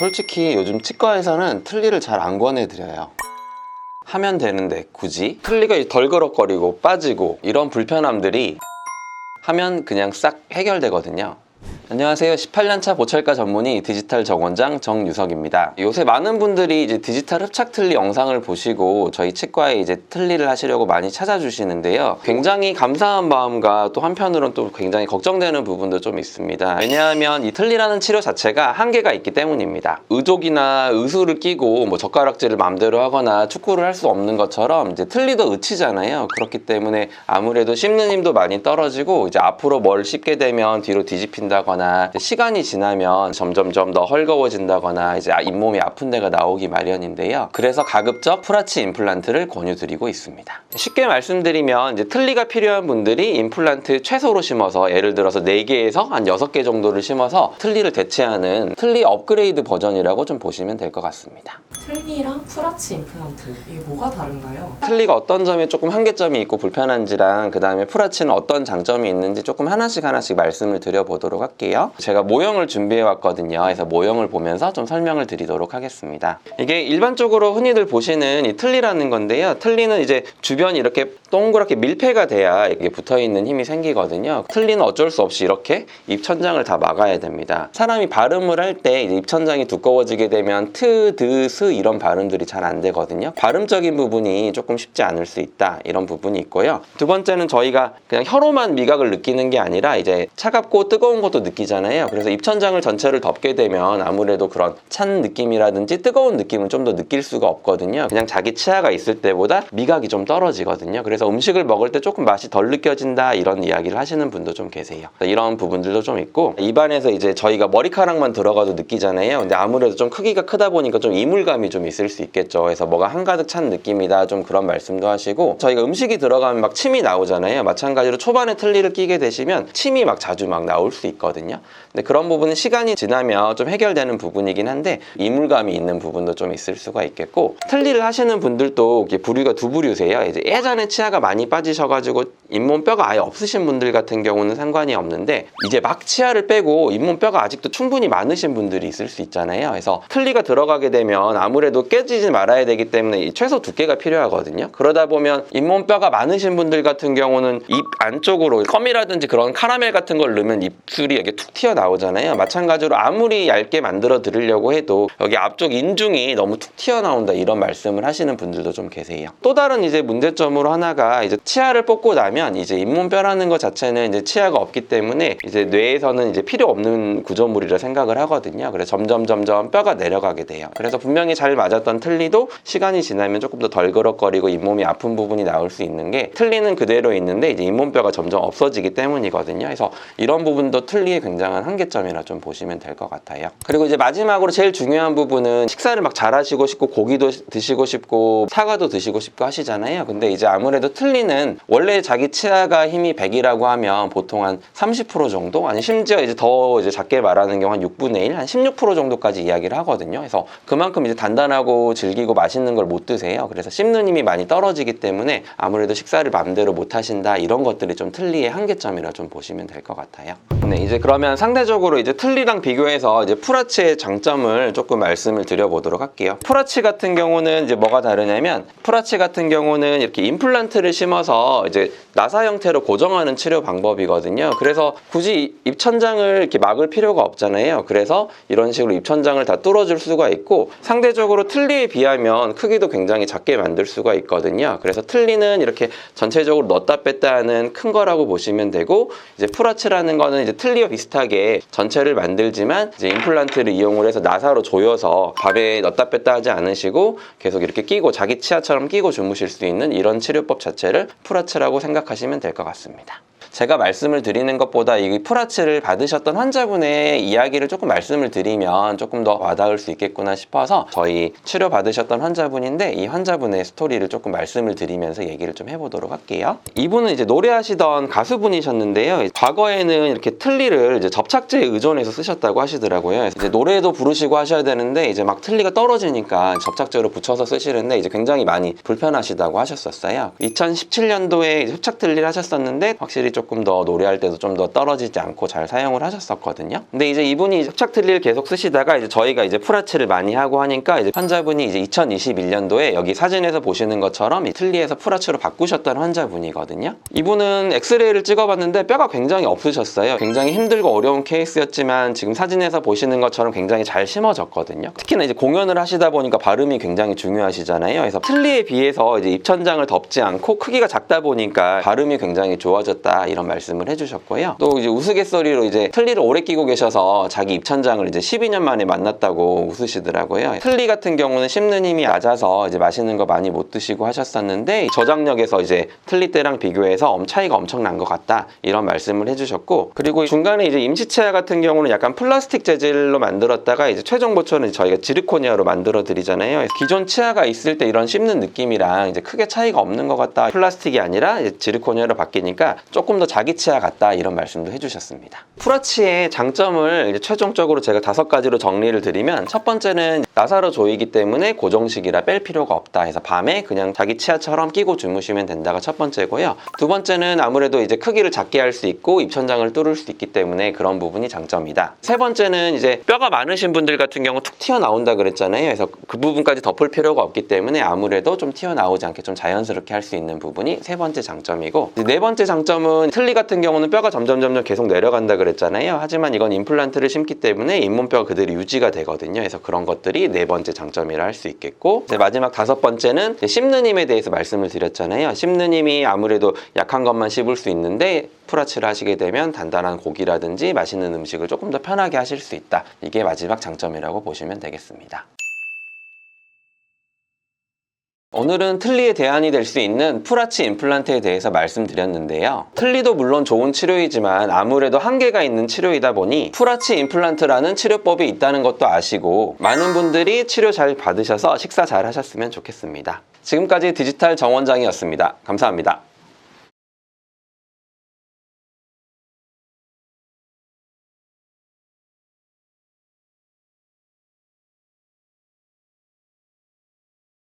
솔직히 요즘 치과에서는 틀니를 잘 안 권해드려요. 하면 되는데 굳이 틀니가 덜그럭거리고 빠지고 이런 불편함들이 하면 그냥 싹 해결되거든요. 안녕하세요. 18년차 보철과 전문의 디지털 정원장 정유석입니다. 요새 많은 분들이 이제 디지털 흡착 틀니 영상을 보시고 저희 치과에 이제 틀니를 하시려고 많이 찾아주시는데요. 굉장히 감사한 마음과 또 한편으로는 또 굉장히 걱정되는 부분도 좀 있습니다. 왜냐하면 이 틀니라는 치료 자체가 한계가 있기 때문입니다. 의족이나 의수를 끼고 뭐 젓가락질을 마음대로 하거나 축구를 할 수 없는 것처럼 이제 틀니도 의치잖아요. 그렇기 때문에 아무래도 씹는 힘도 많이 떨어지고 이제 앞으로 뭘 씹게 되면 뒤로 뒤집힌다거나 시간이 지나면 점점점 더 헐거워진다거나 이제 잇몸이 아픈 데가 나오기 마련인데요. 그래서 가급적 프라치 임플란트를 권유드리고 있습니다. 쉽게 말씀드리면 이제 틀니가 필요한 분들이 임플란트 최소로 심어서 예를 들어서 4개에서 한 6개 정도를 심어서 틀니를 대체하는 틀니 업그레이드 버전이라고 좀 보시면 될 것 같습니다. 틀니랑 프라치 임플란트 이게 뭐가 다른가요? 틀니가 어떤 점에 조금 한계점이 있고 불편한지랑 그 다음에 프라치는 어떤 장점이 있는지 조금 하나씩 말씀을 드려보도록 할게요. 제가 모형을 준비해 왔거든요. 그래서 모형을 보면서 좀 설명을 드리도록 하겠습니다. 이게 일반적으로 흔히들 보시는 이 틀니라는 건데요. 틀니는 이제 주변이 이렇게 동그랗게 밀폐가 돼야 이게 붙어있는 힘이 생기거든요. 틀니는 어쩔 수 없이 이렇게 입천장을 다 막아야 됩니다. 사람이 발음을 할 때 입천장이 두꺼워지게 되면 트, 드, 스 이런 발음들이 잘 안 되거든요. 발음적인 부분이 조금 쉽지 않을 수 있다 이런 부분이 있고요. 두 번째는 저희가 그냥 혀로만 미각을 느끼는 게 아니라 이제 차갑고 뜨거운 것도 느끼잖아요. 그래서 입천장을 전체를 덮게 되면 아무래도 그런 찬 느낌이라든지 뜨거운 느낌은 좀 더 느낄 수가 없거든요. 그냥 자기 치아가 있을 때보다 미각이 좀 떨어지거든요. 그래서 음식을 먹을 때 조금 맛이 덜 느껴진다 이런 이야기를 하시는 분도 좀 계세요. 이런 부분들도 좀 있고 입안에서 이제 저희가 머리카락만 들어가도 느끼잖아요. 근데 아무래도 좀 크기가 크다 보니까 좀 이물감이 좀 있을 수 있겠죠. 그래서 뭐가 한가득 찬 느낌이다 좀 그런 말씀도 하시고 저희가 음식이 들어가면 막 침이 나오잖아요. 마찬가지로 초반에 틀니를 끼게 되시면 침이 막 자주 막 나올 수 있거든요. 근데 그런 부분은 시간이 지나면 좀 해결되는 부분이긴 한데 이물감이 있는 부분도 좀 있을 수가 있겠고 틀니를 하시는 분들도 부류가 두 부류세요. 이제 예전에 치아가 많이 빠지셔가지고 잇몸뼈가 아예 없으신 분들 같은 경우는 상관이 없는데 이제 막 치아를 빼고 잇몸뼈가 아직도 충분히 많으신 분들이 있을 수 있잖아요. 그래서 틀니가 들어가게 되면 아무래도 깨지지 말아야 되기 때문에 최소 두께가 필요하거든요. 그러다 보면 잇몸뼈가 많으신 분들 같은 경우는 입 안쪽으로 껌이라든지 그런 카라멜 같은 걸 넣으면 입술이 이렇게 툭 튀어나오잖아요. 마찬가지로 아무리 얇게 만들어 드리려고 해도 여기 앞쪽 인중이 너무 툭 튀어나온다 이런 말씀을 하시는 분들도 좀 계세요. 또 다른 이제 문제점으로 하나가 이제 치아를 뽑고 나면 이제 잇몸뼈라는 것 자체는 이제 치아가 없기 때문에 이제 뇌에서는 이제 필요 없는 구조물이라 생각을 하거든요. 그래서 점점 뼈가 내려가게 돼요. 그래서 분명히 잘 맞았던 틀니도 시간이 지나면 조금 더 덜그럭거리고 잇몸이 아픈 부분이 나올 수 있는 게 틀니는 그대로 있는데 이제 잇몸뼈가 점점 없어지기 때문이거든요. 그래서 이런 부분도 틀니의 굉장한 한계점이라 좀 보시면 될 것 같아요. 그리고 이제 마지막으로 제일 중요한 부분은 식사를 막 잘 하시고 싶고 고기도 드시고 싶고 사과도 드시고 싶고 하시잖아요. 근데 이제 아무래도 틀니는 원래 자기 치아가 힘이 100이라고 하면 보통 한 30% 정도 아니 심지어 이제 더 이제 작게 말하는 경우 한 6분의 1, 한 16% 정도까지 이야기를 하거든요. 그래서 그만큼 이제 단단하고 질기고 맛있는 걸 못 드세요. 그래서 씹는 힘이 많이 떨어지기 때문에 아무래도 식사를 마음대로 못 하신다 이런 것들이 좀 틀니의 한계점이라 좀 보시면 될 것 같아요. 네, 이제 그러면 상대적으로 이제 틀니랑 비교해서 이제 프라치의 장점을 조금 말씀을 드려보도록 할게요. 프라치 같은 경우는 이제 뭐가 다르냐면 프라치 같은 경우는 이렇게 임플란트를 심어서 이제 나사 형태로 고정하는 치료 방법이거든요. 그래서 굳이 입천장을 이렇게 막을 필요가 없잖아요. 그래서 이런 식으로 입천장을 다 뚫어줄 수가 있고 상대적으로 틀니에 비하면 크기도 굉장히 작게 만들 수가 있거든요. 그래서 틀니는 이렇게 전체적으로 넣었다 뺐다 하는 큰 거라고 보시면 되고 이제 프라치라는 거는 이제 틀니와 비슷하게 전체를 만들지만 이제 임플란트를 이용을 해서 나사로 조여서 밥에 넣었다 뺐다 하지 않으시고 계속 이렇게 끼고 자기 치아처럼 끼고 주무실 수 있는 이런 치료법 자체를 프라치라고 생각하시면 될 것 같습니다. 제가 말씀을 드리는 것보다 이 프라치를 받으셨던 환자분의 이야기를 조금 말씀을 드리면 조금 더 와닿을 수 있겠구나 싶어서 저희 치료 받으셨던 환자분인데 이 환자분의 스토리를 조금 말씀을 드리면서 얘기를 좀 해보도록 할게요. 이분은 이제 노래하시던 가수분이셨는데요. 과거에는 이렇게 틀니를 틀니를 이제 접착제에 의존해서 쓰셨다고 하시더라고요. 이제 노래도 부르시고 하셔야 되는데 이제 막 틀니가 떨어지니까 접착제로 붙여서 쓰시는데 이제 굉장히 많이 불편하시다고 하셨었어요. 2017년도에 협착 틀니를 하셨었는데 확실히 조금 더 노래할 때도 좀 더 떨어지지 않고 잘 사용을 하셨었거든요. 근데 이제 이분이 협착 틀니를 계속 쓰시다가 이제 저희가 이제 풀아치를 많이 하고 하니까 이제 환자분이 이제 2021년도에 여기 사진에서 보시는 것처럼 이 틀니에서 풀아치로 바꾸셨던 환자분이거든요. 이분은 엑스레이를 찍어봤는데 뼈가 굉장히 없으셨어요. 굉장히 힘들고 어려운 케이스였지만 지금 사진에서 보시는 것처럼 굉장히 잘 심어졌거든요. 특히나 이제 공연을 하시다 보니까 발음이 굉장히 중요하시잖아요. 그래서 틀니에 비해서 이제 입천장을 덮지 않고 크기가 작다 보니까 발음이 굉장히 좋아졌다 이런 말씀을 해주셨고요. 또 이제 우스갯소리로 이제 틀니를 오래 끼고 계셔서 자기 입천장을 이제 12년 만에 만났다고 웃으시더라고요. 틀니 같은 경우는 씹는 힘이 얕아서 이제 맛있는 거 많이 못 드시고 하셨었는데 저장력에서 이제 틀니 때랑 비교해서 차이가 엄청난 것 같다 이런 말씀을 해주셨고, 그리고 중간에 이제 임시치아 같은 경우는 약간 플라스틱 재질로 만들었다가 이제 최종 보초는 저희가 지르코니아로 만들어 드리잖아요. 기존 치아가 있을 때 이런 씹는 느낌이랑 이제 크게 차이가 없는 것 같다, 플라스틱이 아니라 이제 지르코니아로 바뀌니까 조금 더 자기 치아 같다 이런 말씀도 해주셨습니다. 풀아치의 장점을 이제 최종적으로 제가 5가지로 정리를 드리면, 첫 번째는 나사로 조이기 때문에 고정식이라 뺄 필요가 없다 해서 밤에 그냥 자기 치아처럼 끼고 주무시면 된다가 첫 번째고요. 두 번째는 아무래도 이제 크기를 작게 할 수 있고 입천장을 뚫을 수 있기 때문에 그런 부분이 장점이다. 세 번째는 이제 뼈가 많으신 분들 같은 경우 툭 튀어나온다 그랬잖아요. 그래서 그 부분까지 덮을 필요가 없기 때문에 아무래도 좀 튀어나오지 않게 좀 자연스럽게 할 수 있는 부분이 세 번째 장점이고, 네 번째 장점은 틀니 같은 경우는 뼈가 점점 계속 내려간다 그랬잖아요. 하지만 이건 임플란트를 심기 때문에 잇몸뼈가 그대로 유지가 되거든요. 그래서 그런 것들이 네 번째 장점이라 할 수 있겠고, 이제 마지막 5번째는 씹는 힘에 대해서 말씀을 드렸잖아요. 씹는 힘이 아무래도 약한 것만 씹을 수 있는데 풀아치를 하시게 되면 단단한 고기라든지 맛있는 음식을 조금 더 편하게 하실 수 있다. 이게 마지막 장점이라고 보시면 되겠습니다. 오늘은 틀니에 대안이 될 수 있는 풀아치 임플란트에 대해서 말씀드렸는데요. 틀니도 물론 좋은 치료이지만 아무래도 한계가 있는 치료이다 보니 풀아치 임플란트라는 치료법이 있다는 것도 아시고 많은 분들이 치료 잘 받으셔서 식사 잘 하셨으면 좋겠습니다. 지금까지 디지털 정원장이었습니다. 감사합니다.